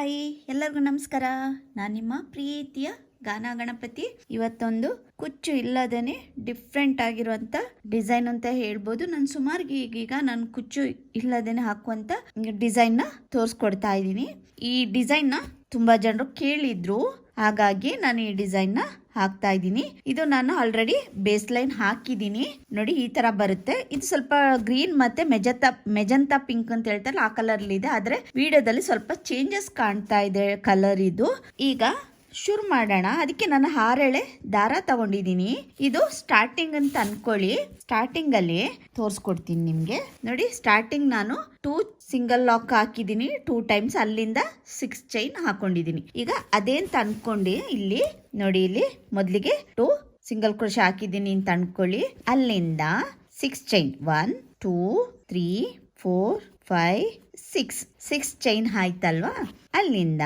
Hi ಎಲ್ಲರಿಗೂ ನಮಸ್ಕಾರ. ನಾನು ನಿಮ್ಮ ಪ್ರೀತಿಯ ಗಾನ ಗಣಪತಿ. ಇವತ್ತೊಂದು ಕುಚ್ಚು ಇಲ್ಲದೇನೆ ಡಿಫ್ರೆಂಟ್ ಆಗಿರುವಂತ ಡಿಸೈನ್ ಅಂತ ಹೇಳ್ಬೋದು. ನಾನು ಸುಮಾರು ಈಗ ನಾನು ಕುಚ್ಚು ಇಲ್ಲದೇನೆ ಹಾಕುವಂತ ಡಿಸೈನ್ ನ ತೋರಿಸ್ಕೊಡ್ತಾ ಇದ್ದೀನಿ. ಈ ಡಿಸೈನ್ ನ ತುಂಬಾ ಜನರು ಕೇಳಿದ್ರು, ಹಾಗಾಗಿ ನಾನು ಈ ಡಿಸೈನ್ ನ ಹಾಕ್ತಾ ಇದ್ದೀನಿ. ಇದು ನಾನು ಆಲ್ರೆಡಿ ಬೇಸ್ ಲೈನ್ ಹಾಕಿದ್ದೀನಿ ನೋಡಿ, ಈ ತರ ಬರುತ್ತೆ. ಇದು ಸ್ವಲ್ಪ ಗ್ರೀನ್ ಮತ್ತೆ ಮೆಜಂತಾ ಪಿಂಕ್ ಅಂತ ಹೇಳ್ತಾರೆ, ಆ ಕಲರ್ ಇದೆ. ಆದ್ರೆ ವಿಡಿಯೋದಲ್ಲಿ ಸ್ವಲ್ಪ ಚೇಂಜಸ್ ಕಾಣ್ತಾ ಇದೆ ಕಲರ್. ಇದು ಈಗ ಶುರು ಮಾಡೋಣ. ಅದಕ್ಕೆ ನಾನು 6 ಎಳೆ ದಾರ ತಗೊಂಡಿದ್ದೀನಿ. ಇದು ಸ್ಟಾರ್ಟಿಂಗ್ ಅಂತ ಅನ್ಕೊಳ್ಳಿ. ಸ್ಟಾರ್ಟಿಂಗ್ ಅಲ್ಲಿ ತೋರಿಸ್ಕೊಡ್ತೀನಿ ನಿಮ್ಗೆ ನೋಡಿ. ಸ್ಟಾರ್ಟಿಂಗ್ ನಾನು 2 ಸಿಂಗಲ್ ಲಾಕ್ ಹಾಕಿದ್ದೀನಿ 2 ಟೈಮ್ಸ್. ಅಲ್ಲಿಂದ 6 ಚೈನ್ ಹಾಕೊಂಡಿದ್ದೀನಿ. ಈಗ ಅದೇಂತ ಅನ್ಕೊಂಡು ಇಲ್ಲಿ ನೋಡಿ, ಇಲ್ಲಿ ಮೊದಲಿಗೆ 2 ಸಿಂಗಲ್ ಕ್ರೋಶೆ ಹಾಕಿದ್ದೀನಿ ಅಂತ ಅನ್ಕೊಳ್ಳಿ. ಅಲ್ಲಿಂದ 6 ಚೈನ್ 1 2 3 4 5 6 ಚೈನ್ ಆಯ್ತಲ್ವಾ. ಅಲ್ಲಿಂದ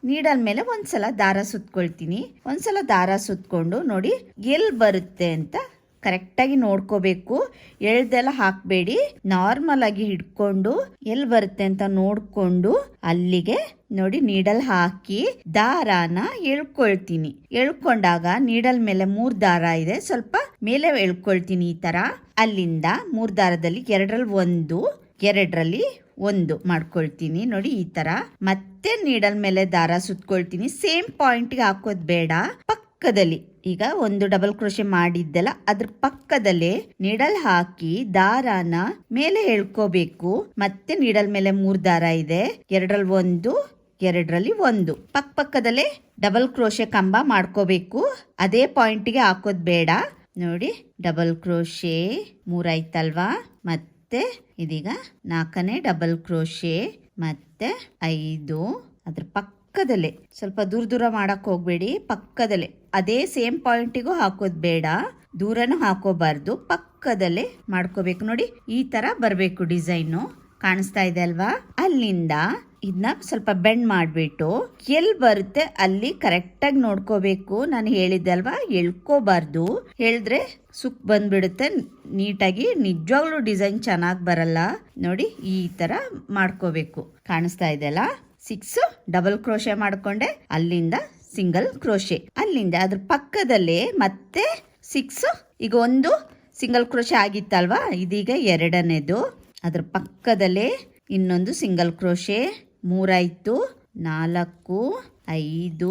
ನೀಡಲ್ ಮೇಲೆ ಒಂದ್ಸಲ ದಾರ ಸುತ್ಕೊಳ್ತೀನಿ. ಒಂದ್ಸಲ ದಾರ ಸುತ್ಕೊಂಡು ನೋಡಿ ಎಲ್ಲಿ ಬರುತ್ತೆ ಅಂತ ಕರೆಕ್ಟಾಗಿ ನೋಡ್ಕೋಬೇಕು. ಎಳ್ದೆಲ್ಲ ಹಾಕಬೇಡಿ, ನಾರ್ಮಲ್ ಆಗಿ ಹಿಡ್ಕೊಂಡು ಎಲ್ಲಿ ಬರುತ್ತೆ ಅಂತ ನೋಡ್ಕೊಂಡು ಅಲ್ಲಿಗೆ ನೋಡಿ ನೀಡಲ್ ಹಾಕಿ ದಾರಾನ ಎಳ್ಕೊಳ್ತೀನಿ. ಎಳ್ಕೊಂಡಾಗ ನೀಡಲ್ ಮೇಲೆ 3 ದಾರ ಇದೆ, ಸ್ವಲ್ಪ ಮೇಲೆ ಎಳ್ಕೊಳ್ತೀನಿ ಈ ತರ. ಅಲ್ಲಿಂದ 3 ದಾರದಲ್ಲಿ 2ರಲ್ಲಿ 1 ಮಾಡ್ಕೊಳ್ತೀನಿ ನೋಡಿ ಈ ತರ. ಮತ್ತೆ ನೀಡಲ್ ಮೇಲೆ ದಾರ ಸುತ್ಕೊಳ್ತೀನಿ. ಸೇಮ್ ಪಾಯಿಂಟ್ಗೆ ಹಾಕೋದ್ ಬೇಡ, ಪಕ್ಕದಲ್ಲಿ ಈಗ 1 ಡಬಲ್ ಕ್ರೋಶೆ ಮಾಡಿದ್ದೆಲ್ಲ ಅದ್ರ ಪಕ್ಕದಲ್ಲೇ ನೀಡಲ್ ಹಾಕಿ ದಾರಾನ ಮೇಲೆ ಎಳ್ಕೋಬೇಕು. ಮತ್ತೆ ನೀಡಲ್ ಮೇಲೆ 3 ದಾರ ಇದೆ, 2ರಲ್ಲಿ 1 ಪಕ್ಕದಲ್ಲೇ ಡಬಲ್ ಕ್ರೋಶೆ ಕಂಬ ಮಾಡ್ಕೋಬೇಕು. ಅದೇ ಪಾಯಿಂಟ್ಗೆ ಹಾಕೋದ್ ಬೇಡ ನೋಡಿ. ಡಬಲ್ ಕ್ರೋಶೆ 3 ಆಯ್ತಲ್ವಾ. ಮತ್ತೆ ಇದೀಗ 4ನೇ ಡಬಲ್ ಕ್ರೋಶೆ ಮತ್ತೆ 5. ಅದ್ರ ಪಕ್ಕದಲ್ಲೇ, ಸ್ವಲ್ಪ ದೂರ ಮಾಡಕ್ ಹೋಗ್ಬೇಡಿ, ಪಕ್ಕದಲ್ಲೇ ಅದೇ ಸೇಮ್ ಪಾಯಿಂಟಿಗೂ ಹಾಕೋದ್ ಬೇಡ, ದೂರನೂ ಹಾಕೋಬಾರ್ದು, ಪಕ್ಕದಲ್ಲೇ ಮಾಡ್ಕೋಬೇಕು ನೋಡಿ. ಈ ತರ ಬರ್ಬೇಕು ಡಿಸೈನು. ಕಾಣಿಸ್ತಾ ಇದೆ ಅಲ್ವಾ. ಅಲ್ಲಿಂದ ಇದನ್ನ ಸ್ವಲ್ಪ ಬೆಂಡ್ ಮಾಡ್ಬಿಟ್ಟು ಎಲ್ಲಿ ಬರುತ್ತೆ ಅಲ್ಲಿ ಕರೆಕ್ಟ್ ಆಗಿ ನೋಡ್ಕೋಬೇಕು. ನಾನು ಹೇಳಿದ್ದೆ ಅಲ್ವಾ, ಎಳ್ಕೋಬಾರ್ದು. ಹೇಳಿದ್ರೆ ಸುಕ್ ಬಂದ್ಬಿಡುತ್ತೆ ನೀಟಾಗಿ. ನಿಜವಾಗ್ಲೂ ಡಿಸೈನ್ ಚೆನ್ನಾಗಿ ಬರಲ್ಲ ನೋಡಿ. ಈ ತರ ಮಾಡ್ಕೋಬೇಕು. ಕಾಣಿಸ್ತಾ ಇದೆ ಅಲ್ಲ. 6 ಡಬಲ್ ಕ್ರೋಶೆ ಮಾಡ್ಕೊಂಡೆ, ಅಲ್ಲಿಂದ ಸಿಂಗಲ್ ಕ್ರೋಶೆ, ಅಲ್ಲಿಂದ ಅದ್ರ ಪಕ್ಕದಲ್ಲೇ ಮತ್ತೆ 6. ಈಗ 1 ಸಿಂಗಲ್ ಕ್ರೋಶೆ ಆಗಿತ್ತಲ್ವಾ, ಇದೀಗ 2ನೇದು. ಅದ್ರ ಪಕ್ಕದಲ್ಲೇ ಇನ್ನೊಂದು ಸಿಂಗಲ್ ಕ್ರೋಶೆ 3 ಆಯ್ತು. 4 5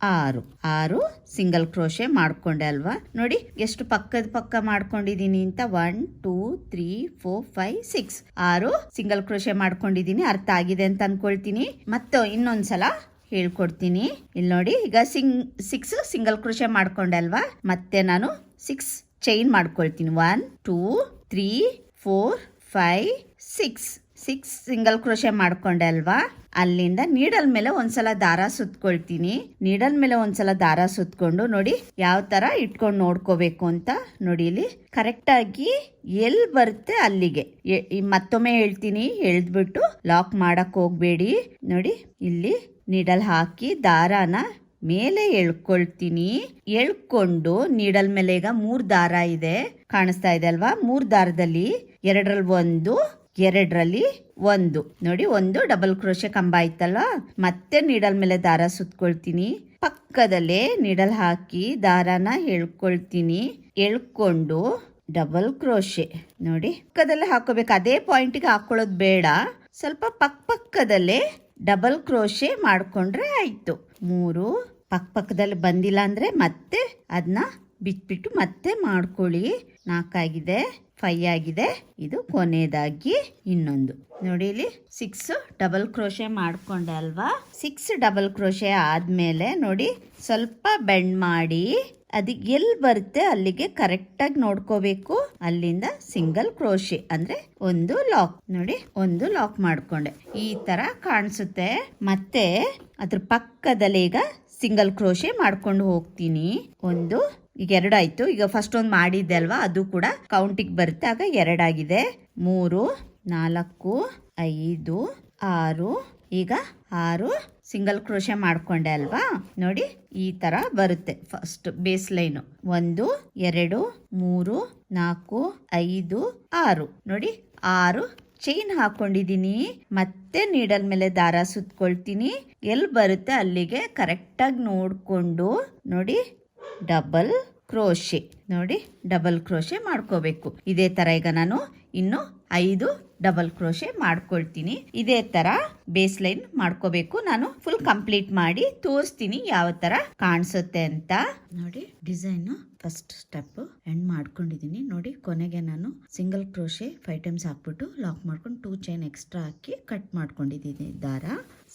6 ಸಿಂಗಲ್ ಕ್ರೋಶೆ ಮಾಡ್ಕೊಂಡೆ ಅಲ್ವಾ. ನೋಡಿ ಎಷ್ಟು ಪಕ್ಕ ಮಾಡ್ಕೊಂಡಿದೀನಿ ಅಂತ. 1 2 3 4 5 6 6 ಸಿಂಗಲ್ ಕ್ರೋಶೆ ಮಾಡ್ಕೊಂಡಿದೀನಿ. ಅರ್ಥ ಆಗಿದೆ ಅಂತ ಅನ್ಕೊಳ್ತೀನಿ. ಮತ್ತೆ ಇನ್ನೊಂದ್ಸಲ ಹೇಳ್ಕೊಡ್ತೀನಿ. ಇಲ್ಲಿ ನೋಡಿ, ಈಗ 6 ಸಿಂಗಲ್ ಕ್ರೋಶೆ ಮಾಡ್ಕೊಂಡೆ ಅಲ್ವಾ. ಮತ್ತೆ ನಾನು 6 ಚೈನ್ ಮಾಡ್ಕೊಳ್ತೀನಿ. 1 2 3 4 5 6 ಸಿಂಗಲ್ ಕ್ರೋಶೆ ಮಾಡ್ಕೊಂಡೆ ಅಲ್ವಾ. ಅಲ್ಲಿಂದ ನೀಡಲ್ ಮೇಲೆ ಒಂದ್ಸಲ ದಾರ ಸುತ್ಕೊಳ್ತೀನಿ. ನೀಡಲ್ ಮೇಲೆ ಒಂದ್ಸಲ ದಾರ ಸುತ್ಕೊಂಡು ನೋಡಿ ಯಾವ ತರ ಇಟ್ಕೊಂಡು ನೋಡ್ಕೋಬೇಕು ಅಂತ ನೋಡಿ. ಇಲ್ಲಿ ಕರೆಕ್ಟ್ ಆಗಿ ಎಲ್ಲಿ ಬರುತ್ತೆ ಅಲ್ಲಿಗೆ ಮತ್ತೊಮ್ಮೆ ಹೇಳ್ತೀನಿ, ಎಳ್ದ್ಬಿಟ್ಟು ಲಾಕ್ ಮಾಡಕ್ ಹೋಗ್ಬೇಡಿ ನೋಡಿ. ಇಲ್ಲಿ ನೀಡಲ್ ಹಾಕಿ ದಾರಾನ ಮೇಲೆ ಎಳ್ಕೊಳ್ತೀನಿ. ಎಳ್ಕೊಂಡು ನೀಡಲ್ ಮೇಲೆ ಈಗ 3 ದಾರ ಇದೆ, ಕಾಣಿಸ್ತಾ ಇದೆ ಅಲ್ವಾ. 3 ದಾರದಲ್ಲಿ 2ರಲ್ಲಿ 1 ನೋಡಿ. 1 ಡಬಲ್ ಕ್ರೋಶೆ ಕಂಬ ಆಯ್ತಲ್ವಾ. ಮತ್ತೆ ನೀಡಲ್ ಮೇಲೆ ದಾರ ಸುತ್ಕೊಳ್ತೀನಿ. ಪಕ್ಕದಲ್ಲೇ ನೀಡಲ್ ಹಾಕಿ ದಾರಾನ ಎಳ್ಕೊಳ್ತೀನಿ. ಎಳ್ಕೊಂಡು ಡಬಲ್ ಕ್ರೋಶೆ ನೋಡಿ ಪಕ್ಕದಲ್ಲೇ ಹಾಕೋಬೇಕು. ಅದೇ ಪಾಯಿಂಟ್ಗೆ ಹಾಕೊಳ್ಳೋದು ಬೇಡ, ಸ್ವಲ್ಪ ಪಕ್ಕದಲ್ಲೇ ಡಬಲ್ ಕ್ರೋಶೆ ಮಾಡ್ಕೊಂಡ್ರೆ ಆಯ್ತು. 3 ಪಕ್ಕದಲ್ಲಿ ಬಂದಿಲ್ಲ ಅಂದ್ರೆ ಮತ್ತೆ ಅದನ್ನ ಬಿಟ್ಬಿಟ್ಟು ಮತ್ತೆ ಮಾಡ್ಕೊಳ್ಳಿ. 4 ಆಗಿದೆ, 5 ಆಗಿದೆ. ಇದು ಕೊನೆಯದಾಗಿ ಇನ್ನೊಂದು ನೋಡಿ. ಇಲ್ಲಿ 6 ಡಬಲ್ ಕ್ರೋಶೆ ಮಾಡ್ಕೊಂಡೆ ಅಲ್ವಾ. 6 ಡಬಲ್ ಕ್ರೋಶೆ ಆದ್ಮೇಲೆ ನೋಡಿ ಸ್ವಲ್ಪ ಬೆಂಡ್ ಮಾಡಿ ಅದಕ್ಕೆ ಎಲ್ಲಿ ಬರುತ್ತೆ ಅಲ್ಲಿಗೆ ಕರೆಕ್ಟಾಗಿ ನೋಡ್ಕೋಬೇಕು. ಅಲ್ಲಿಂದ ಸಿಂಗಲ್ ಕ್ರೋಶೆ ಅಂದ್ರೆ 1 ಲಾಕ್ ನೋಡಿ. 1 ಲಾಕ್ ಮಾಡ್ಕೊಂಡೆ, ಈ ತರ ಕಾಣಿಸುತ್ತೆ. ಮತ್ತೆ ಅದ್ರ ಪಕ್ಕದಲ್ಲಿ ಈಗ ಸಿಂಗಲ್ ಕ್ರೋಶೆ ಮಾಡ್ಕೊಂಡು ಹೋಗ್ತೀನಿ. ಈಗ 2 ಆಯ್ತು. ಈಗ ಫಸ್ಟ್ ಒಂದು ಮಾಡಿದ್ದೆ ಅಲ್ವಾ, ಅದು ಕೂಡ ಕೌಂಟಿಗೆ ಬರುತ್ತೆ. ಆಗ 2 ಆಗಿದೆ. 3 4 5 6 ಈಗ 6 ಸಿಂಗಲ್ ಕ್ರೋಶೆ ಮಾಡ್ಕೊಂಡೆ ಅಲ್ವಾ. ನೋಡಿ ಈ ತರ ಬರುತ್ತೆ ಫಸ್ಟ್ ಬೇಸ್ ಲೈನ್. 1 2 3 4 5 6 ನೋಡಿ. 6 ಚೈನ್ ಹಾಕೊಂಡಿದ್ದೀನಿ. ಮತ್ತೆ ನೀಡಲ್ ಮೇಲೆ ದಾರ ಸುತ್ಕೊಳ್ತೀನಿ. ಎಲ್ಲಿ ಬರುತ್ತೆ ಅಲ್ಲಿಗೆ ಕರೆಕ್ಟಾಗಿ ನೋಡಿಕೊಂಡು ನೋಡಿ ಡಬಲ್ ಕ್ರೋಶೆ ನೋಡಿ ಡಬಲ್ ಕ್ರೋಶೆ ಮಾಡ್ಕೋಬೇಕು. ಇದೇ ತರ ಈಗ ನಾನು ಇನ್ನು 5 ಡಬಲ್ ಕ್ರೋಶೆ ಮಾಡ್ಕೊಳ್ತೀನಿ. ಇದೇ ತರ ಬೇಸ್ ಲೈನ್ ಮಾಡ್ಕೋಬೇಕು. ನಾನು ಫುಲ್ ಕಂಪ್ಲೀಟ್ ಮಾಡಿ ತೋರಿಸ್ತೀನಿ ಯಾವ ತರ ಕಾಣಿಸುತ್ತೆ ಅಂತ. ನೋಡಿ ಡಿಸೈನ್ ಫಸ್ಟ್ ಸ್ಟೆಪ್ ಎಂಡ್ ಮಾಡ್ಕೊಂಡಿದ್ದೀನಿ. ನೋಡಿ ಕೊನೆಗೆ ನಾನು ಸಿಂಗಲ್ ಕ್ರೋಶೆ 5 ಟೈಮ್ಸ್ ಹಾಕ್ಬಿಟ್ಟು ಲಾಕ್ ಮಾಡ್ಕೊಂಡು 2 ಚೈನ್ ಎಕ್ಸ್ಟ್ರಾ ಹಾಕಿ ಕಟ್ ಮಾಡ್ಕೊಂಡಿದ್ದೀನಿ ದಾರ.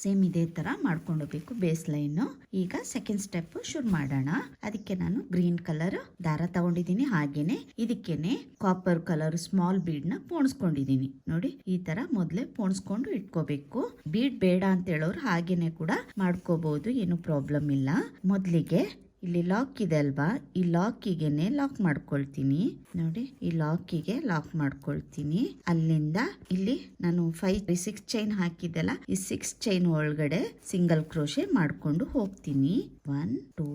ಸೇಮ್ ಇದೇ ತರ ಮಾಡ್ಕೊಂಡೋಗ್ಬೇಕು ಬೇಸ್ ಲೈನ್. ಈಗ ಸೆಕೆಂಡ್ ಸ್ಟೆಪ್ ಶುರು ಮಾಡೋಣ. ಅದಕ್ಕೆ ನಾನು ಗ್ರೀನ್ ಕಲರ್ ದಾರ ತಗೊಂಡಿದ್ದೀನಿ. ಹಾಗೇನೆ ಇದಕ್ಕೇನೆ ಕಾಪರ್ ಕಲರ್ ಸ್ಮಾಲ್ ಬೀಡ್ ನ ಪೋಣಿಸ್ಕೊಂಡಿದ್ದೀನಿ. ನೋಡಿ ಈ ತರ ಮೊದಲೇ ಪೋಣಿಸ್ಕೊಂಡು ಇಟ್ಕೋಬೇಕು. ಬೀಡ್ ಬೇಡ ಅಂತ ಹೇಳೋರು ಹಾಗೇನೆ ಕೂಡ ಮಾಡ್ಕೋಬಹುದು, ಏನು ಪ್ರಾಬ್ಲಮ್ ಇಲ್ಲ. ಮೊದಲಿಗೆ ಇಲ್ಲಿ ಲಾಕ್ ಇದೆ ಅಲ್ವಾ, ಈ ಲಾಕಿಗೆನೆ ಲಾಕ್ ಮಾಡ್ಕೊಳ್ತೀನಿ. ನೋಡಿ ಈ ಲಾಕಿಗೆ ಲಾಕ್ ಮಾಡ್ಕೊಳ್ತೀನಿ. ಅಲ್ಲಿಂದ ಇಲ್ಲಿ ನಾನು 6 ಚೈನ್ ಹಾಕಿದ್ದೆಲ್ಲ, ಈ 6 ಚೈನ್ ಒಳಗಡೆ ಸಿಂಗಲ್ ಕ್ರೋಶೆ ಮಾಡ್ಕೊಂಡು ಹೋಗ್ತೀನಿ. 1 2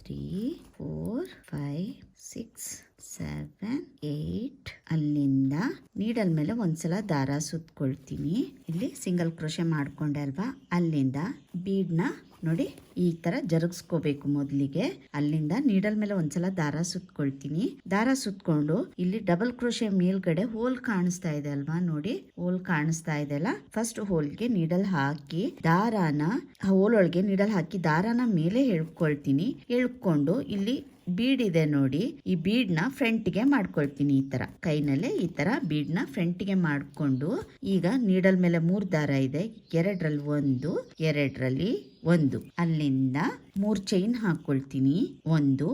3 4 5 6 7 8 ಅಲ್ಲಿಂದ ನೀಡಲ್ ಮೇಲೆ ಒಂದ್ಸಲ ದಾರ ಸುತ್ಕೊಳ್ತೀನಿ. ಇಲ್ಲಿ ಸಿಂಗಲ್ ಕ್ರೋಶೆ ಮಾಡ್ಕೊಂಡೆ ಅಲ್ವಾ, ಅಲ್ಲಿಂದ ಬೀಡ್ನ ನೋಡಿ ಈ ತರ ಜರುಗಿಸ್ಕೋಬೇಕು. ಮೊದಲಿಗೆ ಅಲ್ಲಿಂದ ನೀಡಲ್ ಮೇಲೆ ಒಂದ್ಸಲ ದಾರ ಸುತ್ಕೊಳ್ತೀನಿ. ದಾರ ಸುತ್ಕೊಂಡು ಇಲ್ಲಿ ಡಬಲ್ ಕ್ರೋಶೆ ಮೇಲ್ಗಡೆ ಹೋಲ್ ಕಾಣಿಸ್ತಾ ಇದೆ ಅಲ್ವಾ, ನೋಡಿ ಹೋಲ್ ಕಾಣಿಸ್ತಾ ಇದೆ ಅಲ್ಲ, ಫಸ್ಟ್ ಹೋಲ್ಗೆ ನೀಡಲ್ ಹಾಕಿ ದಾರಾನ ಹೋಲ್ ಒಳಗೆ ನೀಡಲ್ ಹಾಕಿ ದಾರಾನ ಮೇಲೆ ಎಳ್ಕೊಳ್ತೀನಿ. ಎಳ್ಕೊಂಡು ಇಲ್ಲಿ ಬೀಡ್ ಇದೆ ನೋಡಿ, ಈ ಬೀಡ್ ನ ಫ್ರಂಟ್ ಗೆ ಮಾಡ್ಕೊಳ್ತೀನಿ. ಈ ತರ ಕೈನಲ್ಲೇ ಈ ತರ ಬೀಡ್ ನ ಫ್ರಂಟ್ ಗೆ ಮಾಡ್ಕೊಂಡು, ಈಗ ನೀಡಲ್ ಮೇಲೆ 3 ದಾರ ಇದೆ, 2ರಲ್ಲಿ 1 2ರಲ್ಲಿ 1, ಅಲ್ಲಿಂದ 3 ಚೈನ್ ಹಾಕೊಳ್ತೀನಿ. 1 2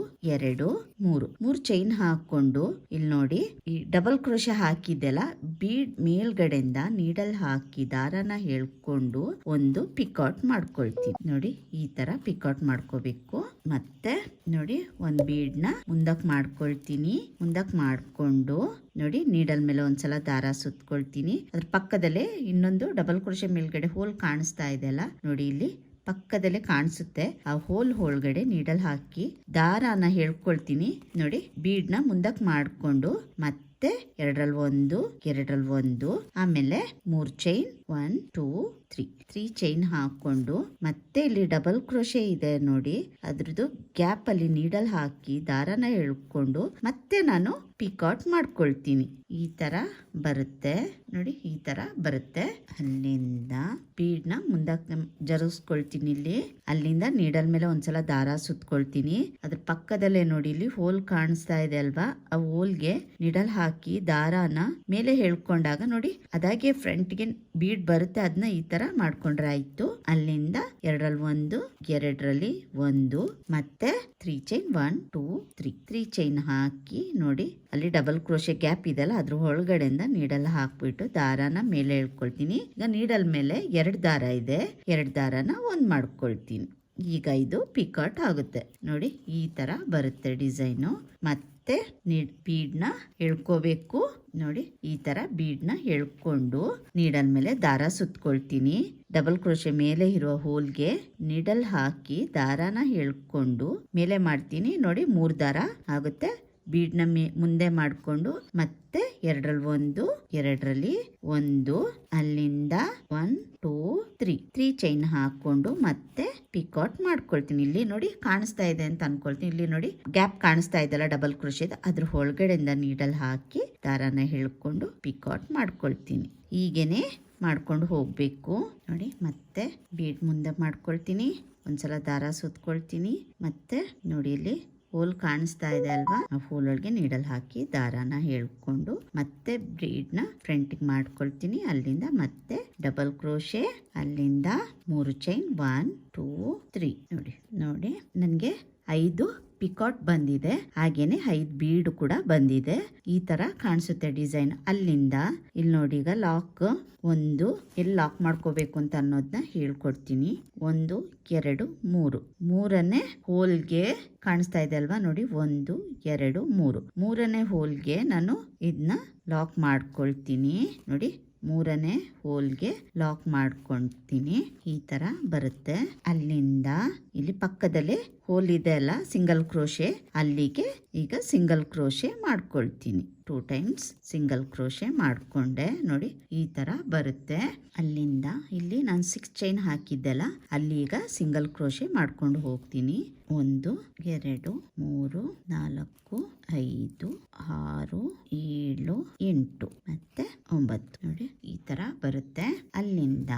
3 ಚೈನ್ ಹಾಕೊಂಡು ಇಲ್ಲಿ ನೋಡಿ ಈ ಡಬಲ್ ಕ್ರೋಶೆ ಹಾಕಿದ್ದೆಲ್ಲ ಬೀಡ್ ಮೇಲ್ಗಡೆಯಿಂದ ನೀಡಲ್ ಹಾಕಿ ದಾರನ ಹೇಳ್ಕೊಂಡು ಒಂದು ಪಿಕೌಟ್ ಮಾಡ್ಕೊಳ್ತೀನಿ. ನೋಡಿ ಈ ತರ ಪಿಕೌಟ್ ಮಾಡ್ಕೋಬೇಕು. ಮತ್ತೆ ನೋಡಿ ಒಂದ್ ಬೀಡ್ ನ ಮುಂದಕ್ ಮಾಡ್ಕೊಳ್ತೀನಿ. ಮುಂದಕ್ ಮಾಡ್ಕೊಂಡು ನೋಡಿ ನೀಡಲ್ ಮೇಲೆ ಒಂದ್ಸಲ ದಾರ ಸುತ್ಕೊಳ್ತೀನಿ. ಅದ್ರ ಪಕ್ಕದಲ್ಲೇ ಇನ್ನೊಂದು ಡಬಲ್ ಕ್ರೋಶೆ ಮೇಲ್ಗಡೆ ಹೋಲ್ ಕಾಣಿಸ್ತಾ ಇದೆ ಅಲ್ಲ, ನೋಡಿ ಇಲ್ಲಿ ಪಕ್ಕದಲ್ಲೇ ಕಾಣಿಸುತ್ತೆ. ಆ ಹೋಲ್ ಒಳಗಡೆ ನೀಡಲ್ ಹಾಕಿ ದಾರಾನ ಹೇಳ್ಕೊಳ್ತೀನಿ. ನೋಡಿ ಬೀಡ್ ನ ಮುಂದಕ್ ಮಾಡ್ಕೊಂಡು ಮತ್ತೆ 2ರಲ್ಲಿ 1 2ರಲ್ಲಿ 1 ಆಮೇಲೆ 3 ಚೈನ್ 1 2 3 ಚೈನ್ ಹಾಕೊಂಡು ಮತ್ತೆ ಇಲ್ಲಿ ಡಬಲ್ ಕ್ರೋಶೆ ಇದೆ ನೋಡಿ, ಅದ್ರದ್ದು ಗ್ಯಾಪ್ ಅಲ್ಲಿ ನೀಡಲ್ ಹಾಕಿ ದಾರನ ಎಳ್ಕೊಂಡು ಮತ್ತೆ ನಾನು ಪಿಕೌಟ್ ಮಾಡ್ಕೊಳ್ತೀನಿ. ಈ ತರ ಬರುತ್ತೆ ನೋಡಿ, ಈ ತರ ಬರುತ್ತೆ. ಅಲ್ಲಿಂದ ಬೀಡ್ ನ ಮುಂದಕ್ಕೆ ಜರುಗಿಸ್ಕೊಳ್ತೀನಿ. ಇಲ್ಲಿ ಅಲ್ಲಿಂದ ನೀಡಲ್ ಮೇಲೆ ಒಂದ್ಸಲ ದಾರ ಸುತ್ಕೊಳ್ತೀನಿ. ಅದ್ರ ಪಕ್ಕದಲ್ಲೇ ನೋಡಿ ಇಲ್ಲಿ ಹೋಲ್ ಕಾಣಿಸ್ತಾ ಇದೆ ಅಲ್ವಾ, ಆ ಹೋಲ್ಗೆ ನೀಡಲ್ ಹಾಕಿ ದಾರಾನ ಮೇಲೆ ಹೇಳ್ಕೊಂಡಾಗ ನೋಡಿ ಅದಾಗೆ ಫ್ರಂಟ್ಗೆ ಬೀಡ್ ಬರುತ್ತೆ. ಅದನ್ನ ಈ ತರ ಮಾಡ್ಕೊಂಡ್ರೆ ಆಯ್ತು. ಅಲ್ಲಿಂದ 2ರಲ್ಲಿ 1 2ರಲ್ಲಿ 1 ಮತ್ತೆ 3 ಚೈನ್ 1 2 3 ಚೈನ್ ಹಾಕಿ ನೋಡಿ ಅಲ್ಲಿ ಡಬಲ್ ಕ್ರೋಶೆ ಗ್ಯಾಪ್ ಇದೆಲ್ಲ ಅದ್ರ ಒಳಗಡೆಯಿಂದ ನೀಡಲ್ ಹಾಕ್ಬಿಟ್ಟು ದಾರಾನ ಮೇಲೆ ಹೇಳ್ಕೊಳ್ತೀನಿ. ಈಗ ನೀಡಲ್ ಮೇಲೆ 2 ದಾರ ಇದೆ, 2 ದಾರನ ಒಂದ್ ಮಾಡ್ಕೊಳ್ತೀನಿ. ಈಗ ಇದು ಪಿಕೌಟ್ ಆಗುತ್ತೆ ನೋಡಿ, ಈ ತರ ಬರುತ್ತೆ ಡಿಸೈನು. ಮತ್ತೆ ಬೀಡ್ ನ ಎಳ್ಕೋಬೇಕು ನೋಡಿ, ಈ ತರ ಬೀಡ್ ನ ಎಳ್ಕೊಂಡು ನೀಡಲ್ ಮೇಲೆ ದಾರ ಸುತ್ಕೊಳ್ತೀನಿ. ಡಬಲ್ ಕ್ರೋಶೆ ಮೇಲೆ ಇರುವ ಹೋಲ್ಗೆ ನೀಡಲ್ ಹಾಕಿ ದಾರಾನ ಎಳ್ಕೊಂಡು ಮೇಲೆ ಮಾಡ್ತೀನಿ. ನೋಡಿ 3 ದಾರ ಆಗುತ್ತೆ. ಬೀಡ್ ನ ಮುಂದೆ ಮಾಡ್ಕೊಂಡು ಮತ್ತೆ 2ರಲ್ಲಿ 1 2ರಲ್ಲಿ 1 ಅಲ್ಲಿಂದ 1 2 3 ಚೈನ್ ಹಾಕೊಂಡು ಮತ್ತೆ ಪಿಕೌಟ್ ಮಾಡ್ಕೊಳ್ತೀನಿ. ಇಲ್ಲಿ ನೋಡಿ ಕಾಣಿಸ್ತಾ ಇದೆ ಅಂತ ಅನ್ಕೊಳ್ತೀನಿ. ಇಲ್ಲಿ ನೋಡಿ ಗ್ಯಾಪ್ ಕಾಣಿಸ್ತಾ ಇದೆಲ್ಲ ಡಬಲ್ ಕ್ರೋಶೆ, ಅದ್ರ ಒಳಗಡೆಯಿಂದ ನೀಡಲ್ ಹಾಕಿ ದಾರಾನ ಹೇಳ್ಕೊಂಡು ಪಿಕೌಟ್ ಮಾಡ್ಕೊಳ್ತೀನಿ. ಹೀಗೇನೆ ಮಾಡ್ಕೊಂಡು ಹೋಗ್ಬೇಕು ನೋಡಿ. ಮತ್ತೆ ಬೀಡ್ ಮುಂದೆ ಮಾಡ್ಕೊಳ್ತೀನಿ, ಒಂದ್ಸಲ ದಾರ ಸುತ್ಕೊಳ್ತೀನಿ. ಮತ್ತೆ ನೋಡಿ ಇಲ್ಲಿ ಹೋಲ್ ಕಾಣಿಸ್ತಾ ಇದೆ ಅಲ್ವಾ, ಆ ಹೋಲ್ ಒಳಗೆ ನೀಡಲ್ ಹಾಕಿ ದಾರಾನ ಹೇಳ್ಕೊಂಡು ಮತ್ತೆ ಬ್ರೀಡ್ ನ ಫ್ರಂಟ್ ಮಾಡ್ಕೊಳ್ತೀನಿ. ಅಲ್ಲಿಂದ ಮತ್ತೆ ಡಬಲ್ ಕ್ರೋಶೆ, ಅಲ್ಲಿಂದ 3 ಚೈನ್ 1 2 3 ನೋಡಿ ನನ್ಗೆ 5 ಪಿಕೌಟ್ ಬಂದಿದೆ, ಹಾಗೇನೆ 5 ಬೀಡ್ ಕೂಡ ಬಂದಿದೆ. ಈ ತರ ಕಾಣಿಸುತ್ತೆ ಡಿಸೈನ್. ಅಲ್ಲಿಂದ ಇಲ್ಲಿ ನೋಡಿ ಈಗ ಲಾಕ್ ಎಲ್ಲಿ ಲಾಕ್ ಮಾಡ್ಕೋಬೇಕು ಅಂತ ಅನ್ನೋದನ್ನ ಹೇಳ್ಕೊಡ್ತೀನಿ. 1 2 3 ಮೂರನೇ ಹೋಲ್ಗೆ ಕಾಣಿಸ್ತಾ ಇದೆ ಅಲ್ವಾ, ನೋಡಿ 1 2 3 ಮೂರನೇ ಹೋಲ್ಗೆ ನಾನು ಇದನ್ನ ಲಾಕ್ ಮಾಡ್ಕೊಳ್ತೀನಿ. ನೋಡಿ ಮೂರನೇ ಹೋಲ್ಗೆ ಲಾಕ್ ಮಾಡ್ಕೊಳ್ತೀನಿ. ಈ ತರ ಬರುತ್ತೆ. ಅಲ್ಲಿಂದ ಇಲ್ಲಿ ಪಕ್ಕದಲ್ಲೇ ಹೋಲ್ ಇದೆ ಅಲ್ಲ ಸಿಂಗಲ್ ಕ್ರೋಶೆ, ಅಲ್ಲಿಗೆ ಈಗ ಸಿಂಗಲ್ ಕ್ರೋಶೆ ಮಾಡ್ಕೊಳ್ತೀನಿ. 2 ಟೈಮ್ಸ್ ಸಿಂಗಲ್ ಕ್ರೋಶೆ ಮಾಡಿಕೊಂಡೆ. ನೋಡಿ ಈ ತರ ಬರುತ್ತೆ. ಅಲ್ಲಿಂದ ಇಲ್ಲಿ ನಾನು 6 ಚೈನ್ ಹಾಕಿದ್ದೆಲ್ಲ ಅಲ್ಲಿ ಈಗ ಸಿಂಗಲ್ ಕ್ರೋಶೆ ಮಾಡ್ಕೊಂಡು ಹೋಗ್ತೀನಿ. 1 2 3 4 5 6 7 8 ಮತ್ತೆ 9 ನೋಡಿ ಈ ತರ ಬರುತ್ತೆ. ಅಲ್ಲಿಂದ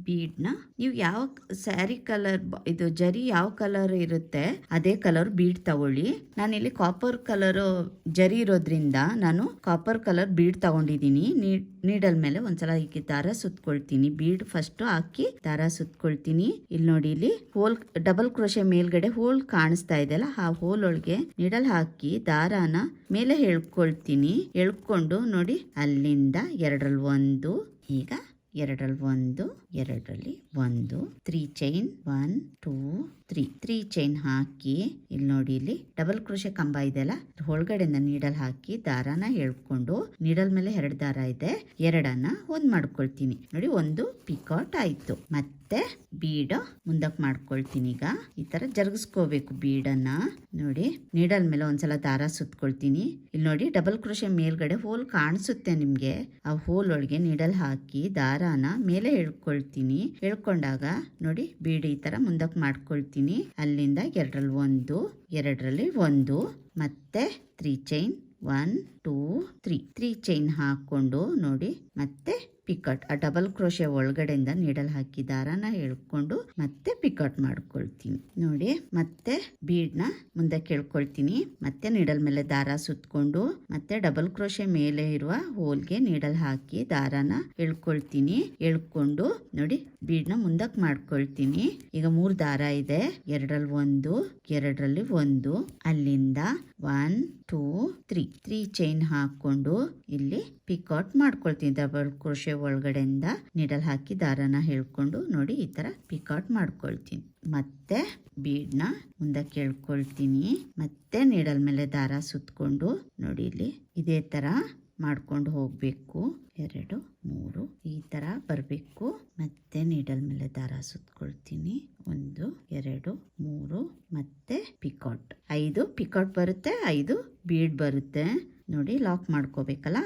ಬೀಡ್ನ ನೀವು ಯಾವ ಸ್ಯಾರಿ ಕಲರ್ ಇದು ಜರಿ ಯಾವ ಕಲರ್ ಇರುತ್ತೆ ಅದೇ ಕಲರ್ ಬೀಡ್ ತಗೊಳ್ಳಿ. ನಾನಿಲ್ಲಿ ಕಾಪರ್ ಕಲರ್ ಜರಿ ಇರೋದ್ರಿಂದ ನಾನು ಕಾಪರ್ ಕಲರ್ ಬೀಡ್ ತಗೊಂಡಿದ್ದೀನಿ. ನೀಡಲ್ ಮೇಲೆ ಒಂದ್ಸಲ ಹೀಗೆ ದಾರ ಸುತ್ಕೊಳ್ತೀನಿ. ಬೀಡ್ ಫಸ್ಟ್ ಹಾಕಿ ದಾರ ಸುತ್ಕೊಳ್ತೀನಿ. ಇಲ್ಲಿ ನೋಡಿ ಇಲ್ಲಿ ಹೋಲ್ ಡಬಲ್ ಕ್ರೋಶೆ ಮೇಲ್ಗಡೆ ಹೋಲ್ ಕಾಣಿಸ್ತಾ ಇದೆಯಲ್ಲ, ಆ ಹೋಲ್ ಒಳಗೆ ನೀಡಲ್ ಹಾಕಿ ದಾರಾನ ಮೇಲೆ ಎಳ್ಕೊಳ್ತೀನಿ. ಎಳ್ಕೊಂಡು ನೋಡಿ ಅಲ್ಲಿಂದ 2ರಲ್ಲಿ 1 ಈಗ 2ರಲ್ಲಿ 1 2ರಲ್ಲಿ 1 3 ಚೈನ್ 1 2 3 ಚೈನ್ ಹಾಕಿ ಇಲ್ಲಿ ನೋಡಿ ಇಲ್ಲಿ ಡಬಲ್ ಕ್ರೋಶೆ ಕಂಬ ಇದೆಯಲ್ಲ ಒಳಗಡೆಯಿಂದ ನೀಡಲ್ ಹಾಕಿ ದಾರಾನ ಎಳ್ಕೊಂಡು ನೀಡಲ್ ಮೇಲೆ 2 ದಾರ ಇದೆ 2ಅನ್ನ ಒಂದ್ ಮಾಡ್ಕೊಳ್ತೀನಿ. ನೋಡಿ 1 ಪಿಕಾಟ್ ಆಯ್ತು. ಮತ್ತೆ ಬೀಡ್ ಮುಂದಕ್ಕೆ ಮಾಡ್ಕೊಳ್ತೀನಿ. ಈಗ ಈ ತರ ಜರುಗಿಸ್ಕೋಬೇಕು ಬೀಡನ್ನ. ನೋಡಿ ನೀಡಲ್ ಮೇಲೆ ಒಂದ್ಸಲ ದಾರ ಸುತ್ಕೊಳ್ತೀನಿ. ಇಲ್ಲಿ ನೋಡಿ ಡಬಲ್ ಕ್ರೋಶೆ ಮೇಲ್ಗಡೆ ಹೋಲ್ ಕಾಣಿಸುತ್ತೆ ನಿಮ್ಗೆ. ಆ ಹೋಲ್ ಒಳಗೆ ನೀಡಲ್ ಹಾಕಿ ದಾರಾನ ಮೇಲೆ ಎಳ್ಕೊಳ್ತೀನಿ. ಎಳ್ಕೊಂಡಾಗ ನೋಡಿ ಬೀಡ್ ಈ ತರ ಮುಂದಕ್ಕೆ ಮಾಡ್ಕೊಳ್ತೀನಿ. ಅಲ್ಲಿಂದ 2ರಲ್ಲಿ 1 2ರಲ್ಲಿ 1 ಮತ್ತೆ 3 ಚೈನ್ 1 2 3 ಚೈನ್ ಹಾಕೊಂಡು ನೋಡಿ ಮತ್ತೆ ಪಿಕಾಟ್ ಆ ಡಬಲ್ ಕ್ರೋಶೆ ಒಳಗಡೆಯಿಂದ ನೀಡಲ್ ಹಾಕಿ ದಾರಾನ ಎಳ್ಕೊಂಡು ಮತ್ತೆ ಪಿಕಾಟ್ ಮಾಡ್ಕೊಳ್ತೀನಿ. ನೋಡಿ ಮತ್ತೆ ಬೀಡ್ನ ಮುಂದಕ್ಕೆ ಎಳ್ಕೊಳ್ತೀನಿ. ಮತ್ತೆ ನೀಡಲ್ ಮೇಲೆ ದಾರ ಸುತ್ಕೊಂಡು ಮತ್ತೆ ಡಬಲ್ ಕ್ರೋಶೆ ಮೇಲೆ ಇರುವ ಹೋಲ್ಗೆ ನೀಡಲ್ ಹಾಕಿ ದಾರಾನ ಎಳ್ಕೊಳ್ತೀನಿ. ಎಳ್ಕೊಂಡು ನೋಡಿ ಬೀಡ್ನ ಮುಂದಕ್ಕೆ ಮಾಡ್ಕೊಳ್ತೀನಿ. ಈಗ 3 ದಾರ ಇದೆ 2ರಲ್ಲಿ 1 2ರಲ್ಲಿ 1 ಅಲ್ಲಿಂದ 1 2 3 ಚೈನ್ ಹಾಕೊಂಡು ಇಲ್ಲಿ ಪಿಕಾಟ್ ಮಾಡ್ಕೊಳ್ತೀನಿ. ಡಬಲ್ ಕ್ರೋಶೆ ಒಳಗಡೆಯಿಂದ ನೀಡಲ್ ಹಾಕಿ ದಾರಾನ ಹೇಳ್ಕೊಂಡು ನೋಡಿ ಈ ತರ ಪಿಕಾಟ್ ಮಾಡ್ಕೊಳ್ತೀನಿ. ಮತ್ತೆ ಬೀಡ್ನ ಮುಂದಕ್ಕೆ ಎಳ್ಕೊಳ್ತೀನಿ. ಮತ್ತೆ ನೀಡಲ್ ಮೇಲೆ ದಾರ ಸುತ್ಕೊಂಡು ನೋಡಿ ಇಲ್ಲಿ ಇದೇ ತರ ಮಾಡ್ಕೊಂಡು ಹೋಗ್ಬೇಕು. 2 3 ಈ ತರ ಬರ್ಬೇಕು. ಮತ್ತೆ ನೀಡಲ್ ಮೇಲೆ ದಾರ ಸುತ್ಕೊಳ್ತೀನಿ. 1 2 3 ಮತ್ತೆ ಪಿಕಾಟ್ 5 ಪಿಕಾಟ್ ಬರುತ್ತೆ. 5 ಬೀಡ್ ಬರುತ್ತೆ. ನೋಡಿ ಲಾಕ್ ಮಾಡ್ಕೋಬೇಕಲ್ಲ.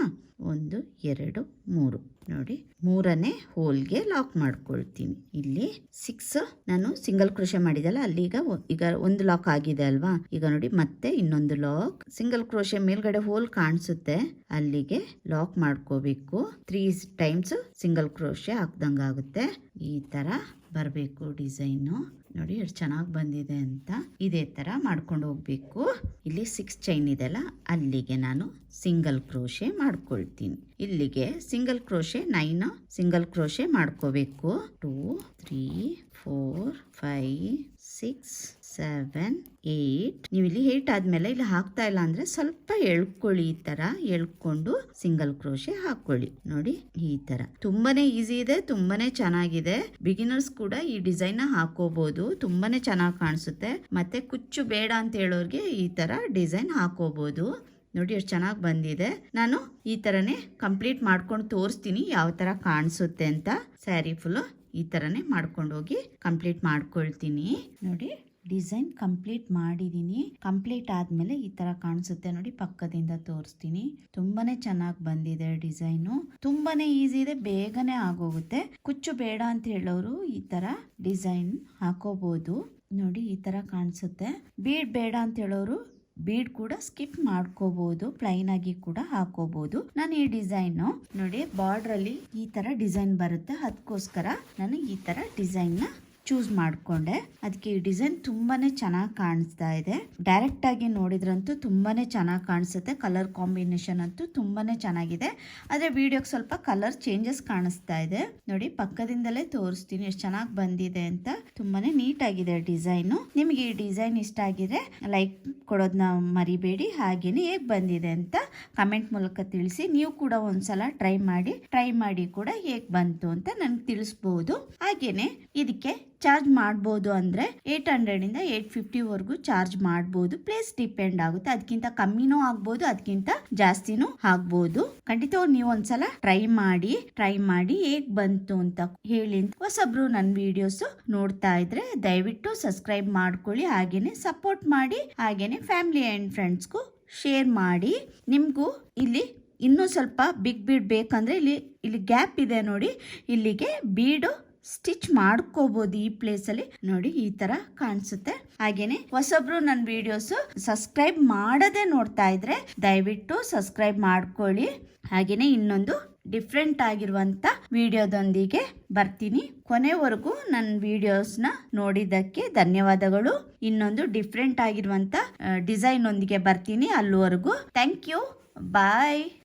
1 2 3 ನೋಡಿ 3ನೇ ಹೋಲ್ಗೆ ಲಾಕ್ ಮಾಡ್ಕೊಳ್ತೀನಿ. ಇಲ್ಲಿ 6 ನಾನು ಸಿಂಗಲ್ ಕ್ರೋಶೆ ಮಾಡಿದಲ್ಲ ಅಲ್ಲಿ ಈಗ ಒಂದು ಲಾಕ್ ಆಗಿದೆ ಅಲ್ವಾ. ಈಗ ನೋಡಿ ಮತ್ತೆ ಇನ್ನೊಂದು ಲಾಕ್ ಸಿಂಗಲ್ ಕ್ರೋಶೆ ಮೇಲ್ಗಡೆ ಹೋಲ್ ಕಾಣಿಸುತ್ತೆ ಅಲ್ಲಿಗೆ ಲಾಕ್ ಮಾಡ್ಕೋಬೇಕು. 3 ಟೈಮ್ಸ್ ಸಿಂಗಲ್ ಕ್ರೋಶೆ ಹಾಕ್ದಂಗಾಗುತ್ತೆ. ಈ ತರ ಬರಬೇಕು ಡಿಸೈನು. ನೋಡಿ ಎಷ್ಟು ಚೆನ್ನಾಗಿ ಬಂದಿದೆ ಅಂತ. ಇದೇ ತರ ಮಾಡ್ಕೊಂಡು ಹೋಗ್ಬೇಕು. ಇಲ್ಲಿ 6 ಚೈನ್ ಇದೆಲ್ಲ ಅಲ್ಲಿಗೆ ನಾನು ಸಿಂಗಲ್ ಕ್ರೋಶೆ ಮಾಡ್ಕೊಳ್ತೀನಿ. ಇಲ್ಲಿಗೆ ಸಿಂಗಲ್ ಕ್ರೋಶೆ 9 ಸಿಂಗಲ್ ಕ್ರೋಶೆ ಮಾಡ್ಕೋಬೇಕು. 2 3 4 5 6 7 8 ನೀವು ಇಲ್ಲಿ 8 ಆದ್ಮೇಲೆ ಇಲ್ಲಿ ಹಾಕ್ತಾ ಇಲ್ಲ ಅಂದ್ರೆ ಸ್ವಲ್ಪ ಎಳ್ಕೊಳ್ಳಿ. ಈ ತರ ಎಳ್ಕೊಂಡು ಸಿಂಗಲ್ ಕ್ರೋಶೆ ಹಾಕೊಳ್ಳಿ. ನೋಡಿ ಈ ತರ ತುಂಬಾನೇ ಈಸಿ ಇದೆ, ತುಂಬಾನೇ ಚೆನ್ನಾಗಿದೆ. ಬಿಗಿನರ್ಸ್ ಕೂಡ ಈ ಡಿಸೈನ್ ನ ಹಾಕೋಬಹುದು. ತುಂಬಾನೇ ಚೆನ್ನಾಗಿ ಕಾಣಿಸುತ್ತೆ. ಮತ್ತೆ ಕುಚ್ಚು ಬೇಡ ಅಂತ ಹೇಳೋರ್ಗೆ ಈ ತರ ಡಿಸೈನ್ ಹಾಕೋಬಹುದು. ನೋಡಿ ಎಷ್ಟು ಚೆನ್ನಾಗಿ ಬಂದಿದೆ. ನಾನು ಈ ತರನೇ ಕಂಪ್ಲೀಟ್ ಮಾಡ್ಕೊಂಡು ತೋರಿಸ್ತೀನಿ ಯಾವ ತರ ಕಾಣಿಸುತ್ತೆ ಅಂತ. ಸ್ಯಾರಿ ಫುಲ್ ಈ ತರನೇ ಮಾಡ್ಕೊಂಡು ಹೋಗಿ ಕಂಪ್ಲೀಟ್ ಮಾಡ್ಕೊಳ್ತೀನಿ. ನೋಡಿ ಡಿಸೈನ್ ಕಂಪ್ಲೀಟ್ ಮಾಡಿದೀನಿ. ಕಂಪ್ಲೀಟ್ ಆದ್ಮೇಲೆ ಈ ತರ ಕಾಣಿಸುತ್ತೆ. ನೋಡಿ ಪಕ್ಕದಿಂದ ತೋರಿಸ್ತೀನಿ. ತುಂಬಾನೇ ಚೆನ್ನಾಗಿ ಬಂದಿದೆ ಡಿಸೈನು. ತುಂಬಾನೇ ಈಸಿ ಇದೆ, ಬೇಗನೆ ಆಗೋಗುತ್ತೆ. ಕುಚ್ಚು ಬೇಡ ಅಂತ ಹೇಳೋರು ಈ ತರ ಡಿಸೈನ್ ಹಾಕೋಬಹುದು. ನೋಡಿ ಈ ತರ ಕಾಣಿಸುತ್ತೆ. ಬೀಡ್ ಬೇಡ ಅಂತ ಹೇಳೋರು ಬೀಡ್ ಕೂಡ ಸ್ಕಿಪ್ ಮಾಡ್ಕೋಬಹುದು, ಪ್ಲೈನ್ ಆಗಿ ಕೂಡ ಹಾಕೋಬಹುದು. ನಾನು ಈ ಡಿಸೈನ್ ನೋಡಿ ಬಾರ್ಡರ್ ಅಲ್ಲಿ ಈ ತರ ಡಿಸೈನ್ ಬರುತ್ತೆ, ಅದಕ್ಕೋಸ್ಕರ ನಾನು ಈ ತರ ಡಿಸೈನ್ ನ ಚೂಸ್ ಮಾಡ್ಕೊಂಡೆ. ಅದಕ್ಕೆ ಈ ಡಿಸೈನ್ ತುಂಬಾನೇ ಚೆನ್ನಾಗಿ ಕಾಣಿಸ್ತಾ ಇದೆ. ಡೈರೆಕ್ಟ್ ಆಗಿ ನೋಡಿದ್ರಂತೂ ತುಂಬಾನೇ ಚೆನ್ನಾಗಿ ಕಾಣಿಸುತ್ತೆ. ಕಲರ್ ಕಾಂಬಿನೇಷನ್ ಅಂತೂ ತುಂಬಾನೇ ಚೆನ್ನಾಗಿದೆ. ಆದ್ರೆ ವಿಡಿಯೋಗೆ ಸ್ವಲ್ಪ ಕಲರ್ ಚೇಂಜಸ್ ಕಾಣಿಸ್ತಾ ಇದೆ. ನೋಡಿ ಪಕ್ಕದಿಂದಲೇ ತೋರಿಸ್ತೀನಿ ಎಷ್ಟು ಚೆನ್ನಾಗಿ ಬಂದಿದೆ ಅಂತ. ತುಂಬಾನೇ ನೀಟ್ ಆಗಿದೆ ಡಿಸೈನು. ನಿಮಗೆ ಈ ಡಿಸೈನ್ ಇಷ್ಟ ಆಗಿದೆ ಲೈಕ್ ಕೊಡೋದನ್ನ ಮರಿಬೇಡಿ. ಹಾಗೇನೆ ಹೇಗ್ ಬಂದಿದೆ ಅಂತ ಕಮೆಂಟ್ ಮೂಲಕ ತಿಳಿಸಿ. ನೀವು ಕೂಡ ಒಂದ್ಸಲ ಟ್ರೈ ಮಾಡಿ ಕೂಡ ಹೇಗ್ ಬಂತು ಅಂತ ನನ್ಗೆ ತಿಳಿಸಬಹುದು. ಹಾಗೇನೆ ಇದಕ್ಕೆ ಚಾರ್ಜ್ ಮಾಡಬಹುದು ಅಂದ್ರೆ 800 ಇಂದ 850 ವರೆಗೂ ಚಾರ್ಜ್ ಮಾಡಬಹುದು. ಪ್ಲೇಸ್ ಡಿಪೆಂಡ್ ಆಗುತ್ತೆ. ಅದಕ್ಕಿಂತ ಕಮ್ಮಿನೂ ಆಗ್ಬಹುದು, ಅದಕ್ಕಿಂತ ಜಾಸ್ತಿನೂ ಆಗ್ಬಹುದು. ಖಂಡಿತವಾಗಿ ನೀವು ಒಂದ್ಸಲ ಟ್ರೈ ಮಾಡಿ ಹೇಗ್ ಬಂತು ಅಂತ ಹೇಳಿ. ಹೊಸಬ್ರು ನನ್ನ ವಿಡಿಯೋಸ್ ನೋಡ್ತಾ ಇದ್ರೆ ದಯವಿಟ್ಟು ಸಬ್ಸ್ಕ್ರೈಬ್ ಮಾಡ್ಕೊಳ್ಳಿ. ಹಾಗೇನೆ ಸಪೋರ್ಟ್ ಮಾಡಿ. ಹಾಗೇನೆ ಫ್ಯಾಮಿಲಿ ಅಂಡ್ ಫ್ರೆಂಡ್ಸ್ಗೂ ಶೇರ್ ಮಾಡಿ. ನಿಮಗೂ ಇಲ್ಲಿ ಇನ್ನೂ ಸ್ವಲ್ಪ ಬಿಗ್ ಬೀಡ್ ಬೇಕಂದರೆ ಇಲ್ಲಿ ಗ್ಯಾಪ್ ಇದೆ ನೋಡಿ, ಇಲ್ಲಿಗೆ ಬೀಡು ಸ್ಟಿಚ್ ಮಾಡ್ಕೋಬಹುದು. ಈ ಪ್ಲೇಸಲ್ಲಿ ನೋಡಿ ಈ ತರ ಕಾಣಿಸುತ್ತೆ. ಹಾಗೇನೆ ಹೊಸಬ್ರು ನನ್ನ ವಿಡಿಯೋಸ್ ಸಬ್ಸ್ಕ್ರೈಬ್ ಮಾಡದೆ ನೋಡ್ತಾ ಇದ್ರೆ ದಯವಿಟ್ಟು ಸಬ್ಸ್ಕ್ರೈಬ್ ಮಾಡ್ಕೊಳ್ಳಿ. ಹಾಗೇನೆ ಇನ್ನೊಂದು ಡಿಫ್ರೆಂಟ್ ಆಗಿರುವಂತ ವಿಡಿಯೋದೊಂದಿಗೆ ಬರ್ತೀನಿ. ಕೊನೆವರೆಗೂ ನನ್ನ ವಿಡಿಯೋಸ್ನ ನೋಡಿದ್ದಕ್ಕೆ ಧನ್ಯವಾದಗಳು. ಇನ್ನೊಂದು ಡಿಫ್ರೆಂಟ್ ಆಗಿರುವಂತ ಡಿಸೈನ್ ಒಂದಿಗೆ ಬರ್ತೀನಿ. ಅಲ್ಲಿವರೆಗೂ ಥ್ಯಾಂಕ್ ಯು, ಬಾಯ್.